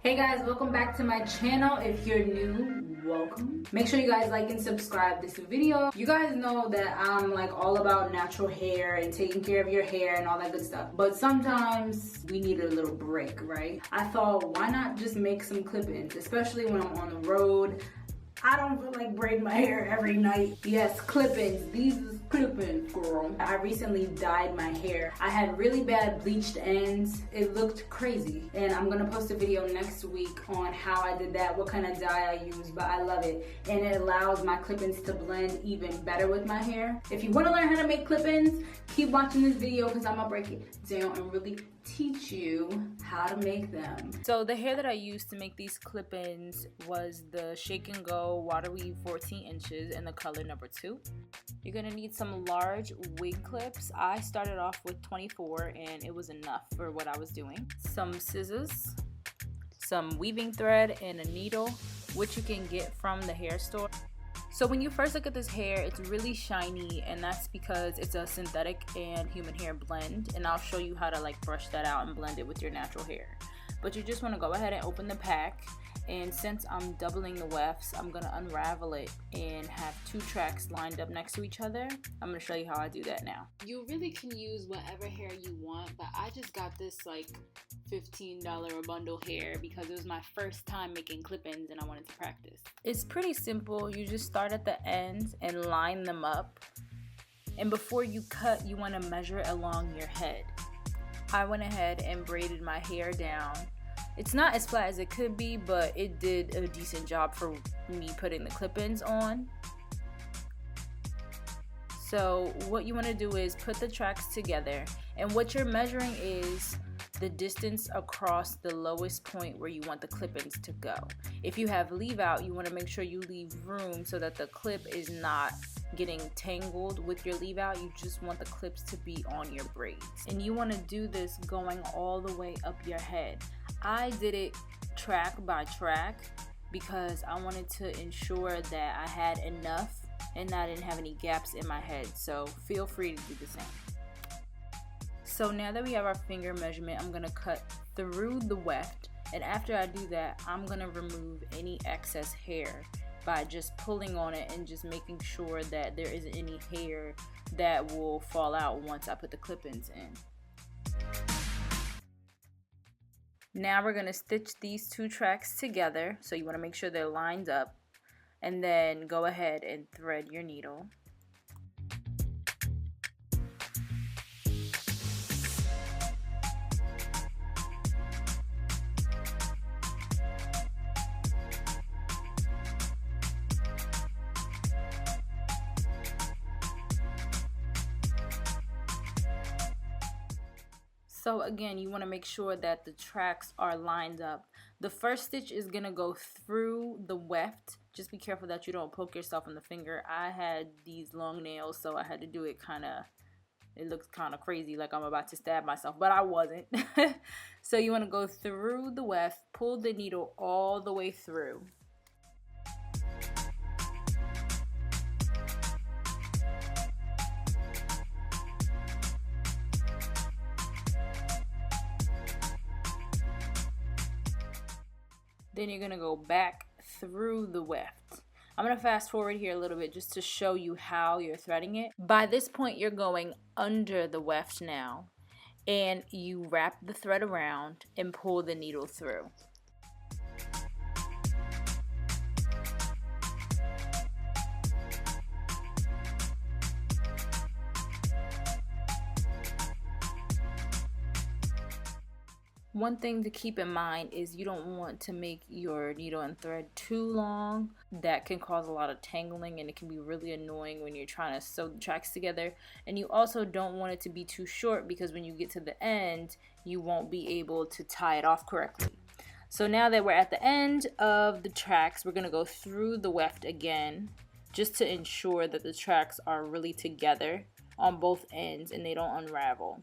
Hey guys, welcome back to my channel. If you're new, welcome. Make sure you guys like and subscribe this video. You guys know that I'm like all about natural hair and taking care of your hair and all that good stuff. But sometimes we need a little break, right? I thought, why not just make some clip-ins, especially when I'm on the road. I don't feel like braiding my hair every night. Yes, clip-ins. These is clip-ins, girl. I recently dyed my hair. I had really bad bleached ends. It looked crazy. And I'm gonna post a video next week on how I did that, what kind of dye I used, but I love it. And it allows my clip-ins to blend even better with my hair. If you wanna learn how to make clip-ins, keep watching this video because I'm gonna break it down and really teach you how to make them. So the hair that I used to make these clip-ins was the Shake and Go Water Weave 14 inches in the color number 2. You're gonna need some large wig clips. I started off with 24 and it was enough for what I was doing. Some scissors, some weaving thread, and a needle, which you can get from the hair store. So when you first look at this hair, it's really shiny, and that's because it's a synthetic and human hair blend, and I'll show you how to like brush that out and blend it with your natural hair. But you just want to go ahead and open the pack, and since I'm doubling the wefts, I'm going to unravel it and have 2 tracks lined up next to each other. I'm going to show you how I do that now. You really can use whatever hair you want, but I just got this like $15 a bundle hair because it was my first time making clip-ins and I wanted to practice. It's pretty simple. You just start at the ends and line them up, and before you cut, you want to measure it along your head. I went ahead and braided my hair down. It's not as flat as it could be, but it did a decent job for me putting the clip-ins on. So what you want to do is put the tracks together, and what you're measuring is the distance across the lowest point where you want the clip-ins to go. If you have leave out, you want to make sure you leave room so that the clip is not getting tangled with your leave out. You just want the clips to be on your braids, and you want to do this going all the way up your head. I did it track by track because I wanted to ensure that I had enough and I didn't have any gaps in my head, so feel free to do the same. So now that we have our finger measurement, I'm gonna cut through the weft, and after I do that, I'm gonna remove any excess hair by just pulling on it and just making sure that there isn't any hair that will fall out once I put the clip-ins in. Now we're gonna stitch these 2 tracks together, so you wanna make sure they're lined up, and then go ahead and thread your needle. So again, you want to make sure that the tracks are lined up. The first stitch is going to go through the weft. Just be careful that you don't poke yourself in the finger. I had these long nails, so I had to do it it looks kind of crazy, like I'm about to stab myself, but I wasn't. So you want to go through the weft, pull the needle all the way through. Then you're going to go back through the weft. I'm going to fast forward here a little bit just to show you how you're threading it. By this point, you're going under the weft now, and you wrap the thread around and pull the needle through. One thing to keep in mind is you don't want to make your needle and thread too long. That can cause a lot of tangling, and it can be really annoying when you're trying to sew the tracks together. And you also don't want it to be too short, because when you get to the end, you won't be able to tie it off correctly. So now that we're at the end of the tracks, we're going to go through the weft again, just to ensure that the tracks are really together on both ends and they don't unravel.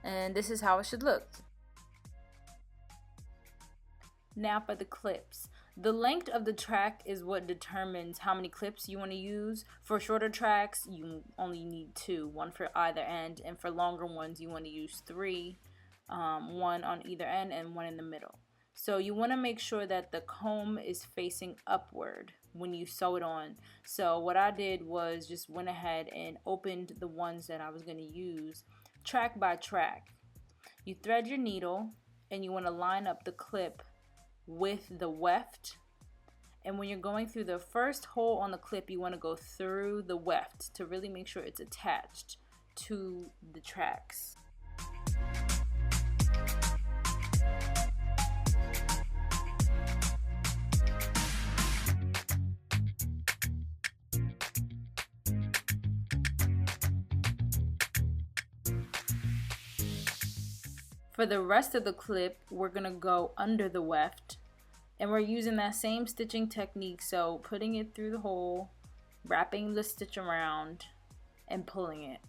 And this is how it should look. Now for the clips. The length of the track is what determines how many clips you want to use. For shorter tracks, you only need 2, one for either end, and for longer ones, you want to use 3, one on either end and one in the middle. So you want to make sure that the comb is facing upward when you sew it on. So what I did was just went ahead and opened the ones that I was going to use track by track. You thread your needle and you want to line up the clip with the weft, and when you're going through the first hole on the clip, you want to go through the weft to really make sure it's attached to the tracks. For the rest of the clip, we're going to go under the weft, and we're using that same stitching technique, so putting it through the hole, wrapping the stitch around, and pulling it.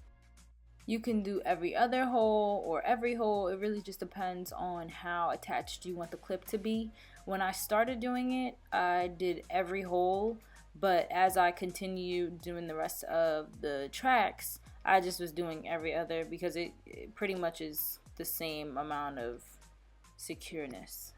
You can do every other hole or every hole. It really just depends on how attached you want the clip to be. When I started doing it, I did every hole, but as I continued doing the rest of the tracks, I just was doing every other because it pretty much is the same amount of secureness.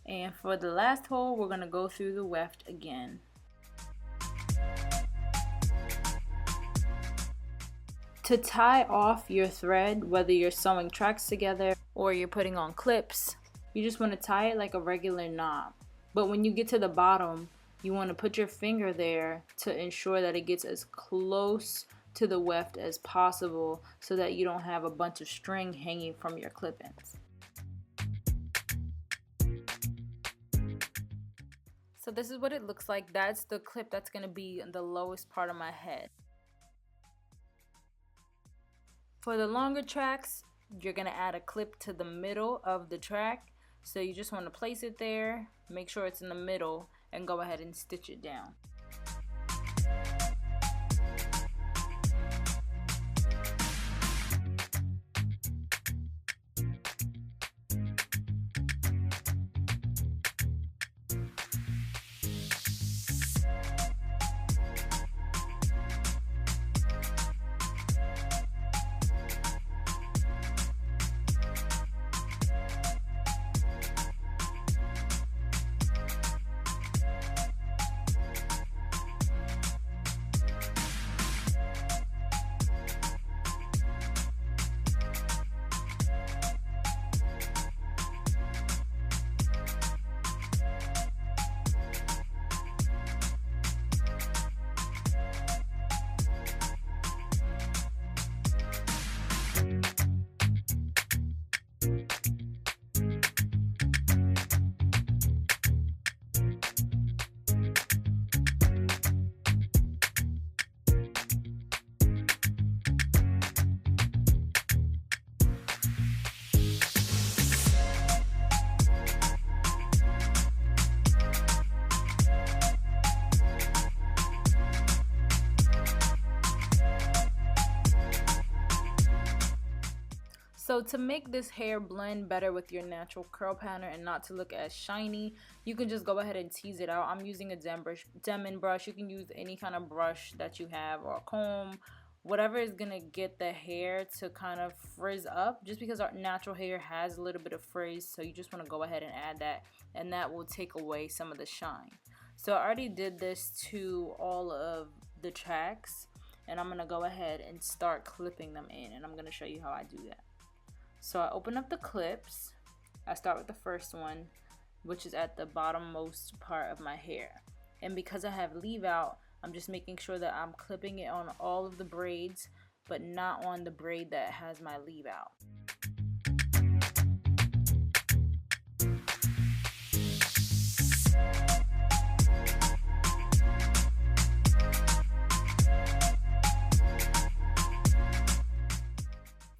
And for the last hole, we're going to go through the weft again. To tie off your thread, whether you're sewing tracks together or you're putting on clips, you just want to tie it like a regular knot. But when you get to the bottom, you want to put your finger there to ensure that it gets as close to the weft as possible so that you don't have a bunch of string hanging from your clip-ins. So this is what it looks like. That's the clip that's going to be the lowest part of my head. For the longer tracks, you're going to add a clip to the middle of the track. So you just want to place it there, make sure it's in the middle, and go ahead and stitch it down. So to make this hair blend better with your natural curl pattern and not to look as shiny, you can just go ahead and tease it out. I'm using a Denman brush. You can use any kind of brush that you have, or a comb, whatever is going to get the hair to kind of frizz up, just because our natural hair has a little bit of frizz. So you just want to go ahead and add that, and that will take away some of the shine. So I already did this to all of the tracks, and I'm going to go ahead and start clipping them in, and I'm going to show you how I do that. So I open up the clips. I start with the first one, which is at the bottommost part of my hair. And because I have leave out, I'm just making sure that I'm clipping it on all of the braids, but not on the braid that has my leave out.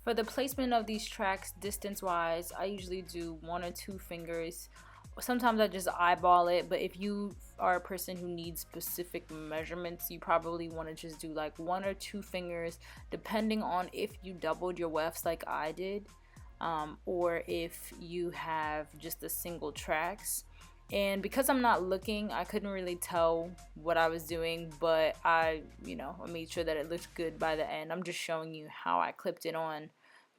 For the placement of these tracks distance wise, I usually do 1 or 2 fingers. Sometimes I just eyeball it, but if you are a person who needs specific measurements, you probably want to just do like 1 or 2 fingers, depending on if you doubled your wefts like I did, or if you have just the single tracks. And because I'm not looking, I couldn't really tell what I was doing, but I made sure that it looked good by the end. I'm just showing you how I clipped it on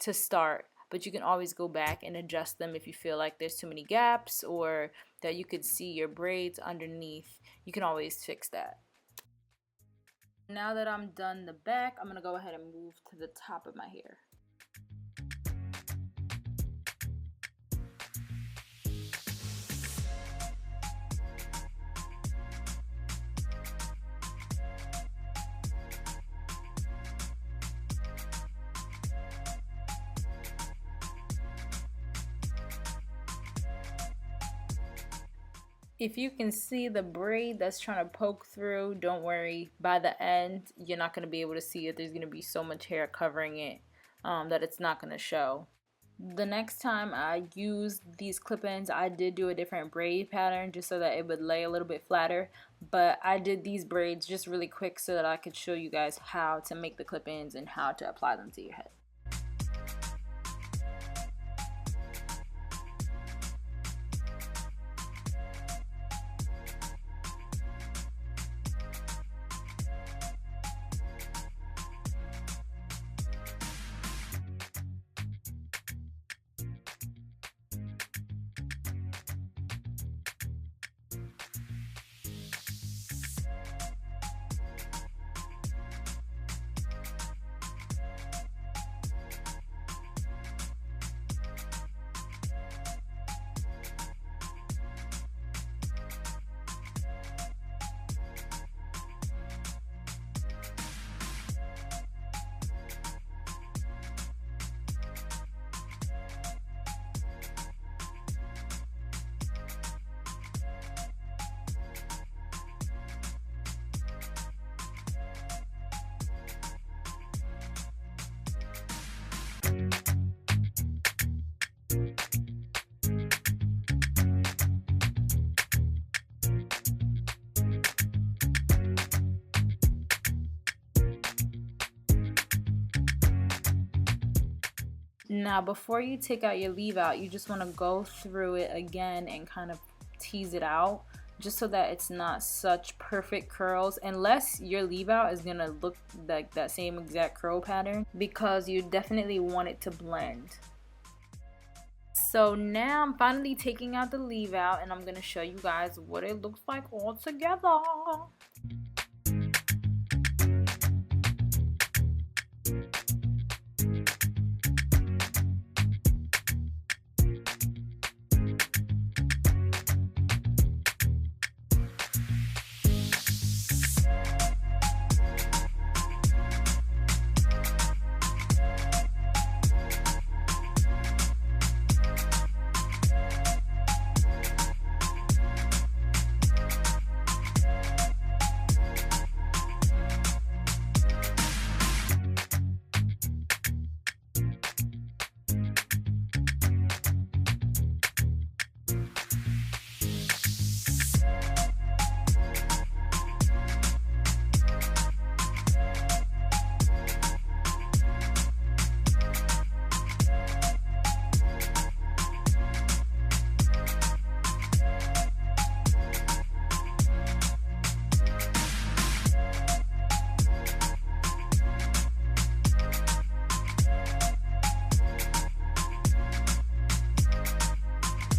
to start, but you can always go back and adjust them if you feel like there's too many gaps or that you could see your braids underneath. You can always fix that. Now that I'm done the back, I'm gonna go ahead and move to the top of my hair. If you can see the braid that's trying to poke through, don't worry. By the end, you're not going to be able to see it. There's going to be so much hair covering it that it's not going to show. The next time I used these clip-ins, I did do a different braid pattern just so that it would lay a little bit flatter. But I did these braids just really quick so that I could show you guys how to make the clip-ins and how to apply them to your head. Now before you take out your leave out, you just want to go through it again and kind of tease it out just so that it's not such perfect curls, unless your leave out is gonna look like that same exact curl pattern, because you definitely want it to blend. So now I'm finally taking out the leave out and I'm gonna show you guys what it looks like all together.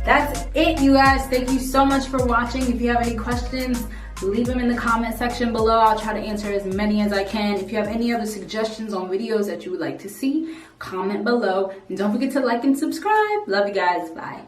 That's it, you guys. Thank you so much for watching. If you have any questions, leave them in the comment section below. I'll try to answer as many as I can. If you have any other suggestions on videos that you would like to see, comment below. And don't forget to like and subscribe. Love you guys. Bye.